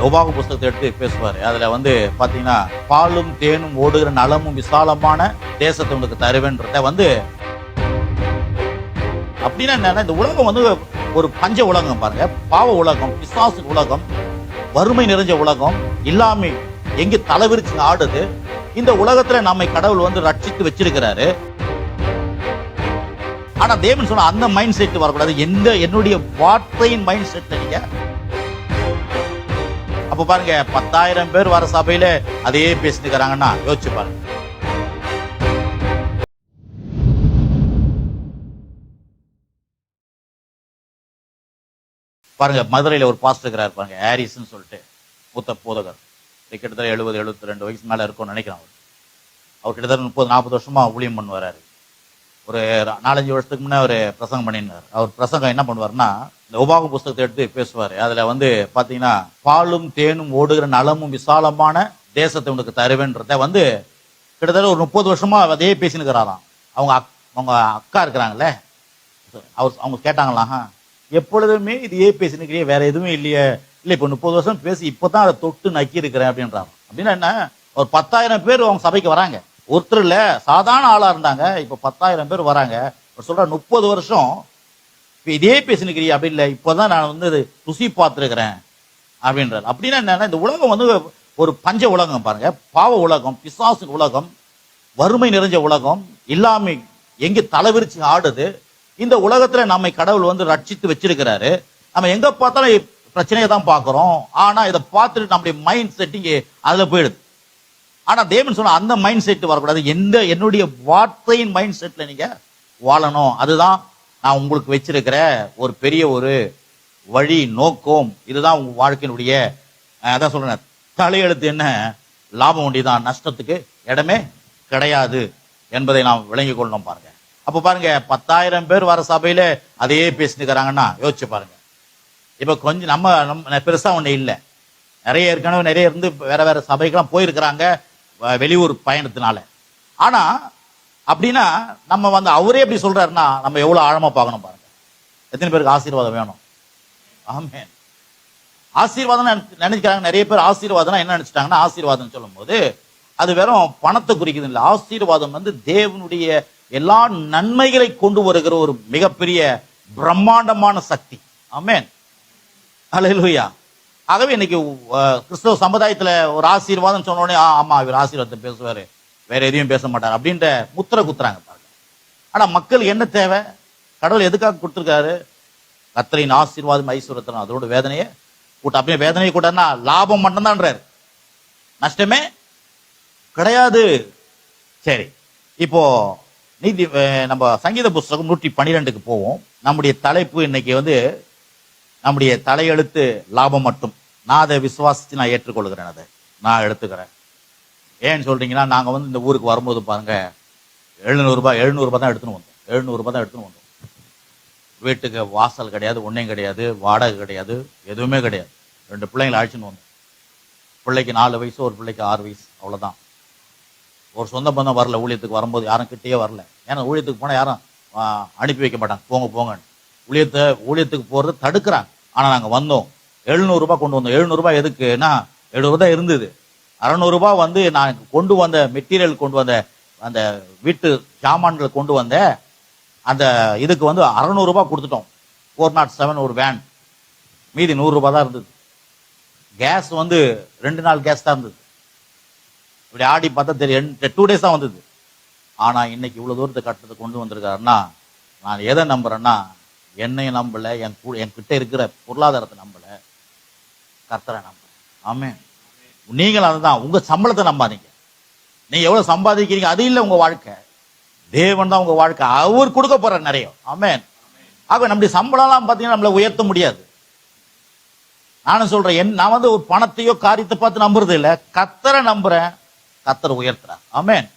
உபாக புஸ்தகத்தை எடுத்து பேசுவார். அதுல பாத்தீங்கன்னா, பாலும் தேனும் ஓடுகிற நலமும் விசாலமான தேசத்தை உனக்கு தருவேன்றத அப்படின்னா என்னன்னா, இந்த உலகம் ஒரு பஞ்ச உலகம் பாருங்க. பாவ உலகம், பிசாசு உலகம், வறுமை நிறைஞ்ச உலகம், இல்லாமை எங்க தலைவிரிச்சு ஆடுது. இந்த உலகத்துல நம்மை கடவுள் ரட்சித்து வச்சிருக்கிறாரு. ஆனா தேவன் சொன்ன அந்த மைண்ட் செட் வரக்கூடாது. என்னுடைய வார்த்தையின் மைண்ட் செட் நீங்க அப்ப பாருங்க, 10,000 பேர் வர சபையில அதையே பேசினுக்கிறாங்கன்னா யோசிச்சு பாருங்க. பாருங்க, மதுரையில ஒரு பாஸ்டர் இருக்கிறார் பாருங்க, ஹாரிஸ்ன்னு சொல்லிட்டு, மூத்த போதகர். கிட்டத்தட்ட 70-72 வயசு மேல இருக்கும்னு நினைக்கிறேன். அவர் கிட்டத்தட்ட 30-40 வருஷமா ஊழியம் பண்ண வர்றாரு. ஒரு 4-5 வருஷத்துக்கு முன்னே அவர் பிரசங்கம் பண்ணியிருந்தார். அவர் பிரசங்கம் என்ன பண்ணுவார்னா, இந்த உபாக புஸ்தகத்தை எடுத்து பேசுவார். அதுல பாத்தீங்கன்னா, பாலும் தேனும் ஓடுகிற நலமும் விசாலமான தேசத்தை உனக்கு தருவேன்றத கிட்டத்தட்ட ஒரு 30 வருஷமா அதே பேசினுக்கிறாராம். அவங்க அக்கா இருக்கிறாங்களே, அவங்க கேட்டாங்களாம், எப்பொழுதுமே இதையே பேசினுக்கிறியே, வேற எதுவுமே இல்லையே? இல்ல, இப்ப 30 வருஷம் பேசி இப்பதான் அதை தொட்டு நக்கி இருக்கிறேன் அப்படின்றாங்க. அப்படின்னா என்ன, ஒரு 10,000 பேர் அவங்க சபைக்கு வராங்க. ஒருத்தர் இல்ல, சாதாரண ஆளா இருந்தாங்க. இப்ப 10,000 பேர் வராங்க. சொல்ற 30 வருஷம் இதே பேசினுக்கிறியா? அப்படி இல்லை, இப்பதான் நான் ருசி பார்த்துருக்கிறேன் அப்படின்றார். அப்படின்னா என்னன்னா, இந்த உலகம் ஒரு பஞ்ச உலகம் பாருங்க. பாவ உலகம், பிசாசு உலகம், வறுமை நிறைஞ்ச உலகம், இல்லாமை எங்க தலைவிரிச்சு ஆடுது. இந்த உலகத்துல நம்மை கடவுள் ரட்சித்து வச்சிருக்கிறாரு. நம்ம எங்க பார்த்தாலும் பிரச்சனையை தான் பார்க்கிறோம். ஆனா இதை பார்த்துட்டு நம்முடைய மைண்ட் செட்டிங் அதுல போயிடுது. ஆனா தேவன் சொன்ன அந்த மைண்ட் செட் வரக்கூடாது. என்னுடைய வார்த்தையின் மைண்ட் செட்ல நீங்க வாழணும். அதுதான் நான் உங்களுக்கு வச்சிருக்கிற ஒரு பெரிய ஒரு வழி, நோக்கம். இதுதான் உங்க வாழ்க்கையினுடைய, அதான் சொல்றேன், தலையெழுத்து என்ன, லாபம் ஒண்டிதான், நஷ்டத்துக்கு இடமே கிடையாது என்பதை நாம் விளங்கி கொள்ளணும். பாருங்க, அப்ப பாருங்க, 10,000 பேர் வர சபையில அதையே பேசினுக்கிறாங்கன்னா யோசிச்சு பாருங்க. இப்ப கொஞ்சம் நம்ம பெருசா ஒண்ணு இல்லை, நிறைய ஏற்கனவே நிறைய இருந்து வேற வேற சபைக்கெல்லாம் போயிருக்கிறாங்க வெளியூர் பயணத்தினால. ஆனா அப்படின்னா நம்ம அவரே எப்படி சொல்றாருன்னா, நம்ம எவ்வளவு ஆழமா பார்க்கணும் பாருங்க. எத்தனை பேருக்கு ஆசீர்வாதம் வேணும்? ஆமென். ஆசீர்வாதம் நினைக்கிறாங்க நிறைய பேர். ஆசீர்வாதம் என்ன நினைச்சிட்டாங்கன்னா, ஆசீர்வாதம் சொல்லும் போது அது வெறும் பணத்தை குறிக்குது இல்லை. ஆசீர்வாதம் தேவனுடைய எல்லா நன்மைகளை கொண்டு வருகிற ஒரு மிகப்பெரிய பிரம்மாண்டமான சக்தி. ஆமென், அல்லேலூயா. ஆகவே இன்னைக்கு கிறிஸ்தவ சமுதாயத்துல ஒரு ஆசீர்வாதம் சொன்ன உடனே, ஆமா இவர் ஆசீர்வாதத்தை பேசுவாரு, வேற எதையும் பேச மாட்டார் அப்படின்ற முத்திரை குத்துறாங்க பாருங்க. ஆனா மக்கள் என்ன தேவை? கடவுள் எதுக்காக கொடுத்துருக்காரு? கர்த்தரின் ஆசீர்வாதம் ஐஸ்வர்யத்தனம், அதோட வேதனையை கூட்ட. அப்படியே வேதனையை கூட்டா லாபம் மட்டும்தான்றாரு, நஷ்டமே கிடையாது. சரி, இப்போ நீதி நம்ம சங்கீத புஸ்தகம் 112க்கு போவோம். நம்முடைய தலைப்பு இன்னைக்கு நம்முடைய தலையெழுத்து லாபம் மட்டும். நான் அதை விசுவாசிச்சு நான் ஏற்றுக்கொள்கிறேன், அதை நான் எடுத்துக்கிறேன். ஏன்னு சொல்றீங்கன்னா, நாங்க இந்த ஊருக்கு வரும்போது பாருங்க, 700 ரூபாய் தான் எடுத்துன்னு வந்தோம். 700 ரூபாய் தான் எடுத்துன்னு வந்தோம். வீட்டுக்கு வாசல் கிடையாது, ஒன்றையும் கிடையாது, வாடகை கிடையாது, எதுவுமே கிடையாது. 2 பிள்ளைங்களை அழைச்சின்னு வந்தோம். பிள்ளைக்கு 4 வயசு, ஒரு பிள்ளைக்கு 6 வயசு, அவ்வளவுதான். ஒரு சொந்த பந்தம் வரல, ஊழியத்துக்கு வரும்போது யாரும் கிட்டேயே வரல. ஏன்னா ஊழியத்துக்கு போனால் யாரும் அனுப்பி வைக்க மாட்டாங்க, போங்க போங்கன்னு. ஊழியத்துக்கு போறது தடுக்கிறாங்க. ஆனா நாங்க வந்தோம், 700 ரூபாய் கொண்டு வந்தோம். 700 ரூபாய் எதுக்குன்னா, 700 தான் இருந்தது. 600 ரூபாய் நான் கொண்டு வந்த மெட்டீரியல், கொண்டு வந்த அந்த வீட்டு சாமான்கள் கொண்டு வந்த அந்த இதுக்கு 600 ரூபாய் கொடுத்துட்டோம். 407 ஒரு வேன். மீதி 100 ரூபாய் தான் இருந்தது. கேஸ் 2 நாள் கேஸ் தான் இருந்தது. இப்படி ஆடி பார்த்தா தெரியும், 2 டேஸ் தான் வந்தது. ஆனா இன்னைக்கு இவ்வளவு தூரத்தை கட்டத்தை கொண்டு வந்திருக்காருன்னா, நான் எதை நம்புறேன்னா, என்னையும் நம்பல, என் கிட்ட இருக்கிற பொருளாதாரத்தை நம்பல, கர்த்தரை நம்புறேன். ஆமென். நீங்களும் அதுதான். உங்க சம்பளத்தை நம்பாதீங்க. நீங்க எவ்வளவு சம்பாதிக்கிறீங்க அது இல்லை உங்க வாழ்க்கை. தேவன் தான் உங்க வாழ்க்கை. அவர் கொடுக்க போற நிறைய. ஆமென். ஆக நம்முடைய சம்பளம் எல்லாம் பாத்தீங்கன்னா நம்மளை உயர்த்த முடியாது. நானும் சொல்றேன், நான் ஒரு பணத்தையோ காரியத்தை பார்த்து நம்புறது இல்லை, கர்த்தரை நம்புறேன், கர்த்தரை உயர்த்துறேன். ஆமென்.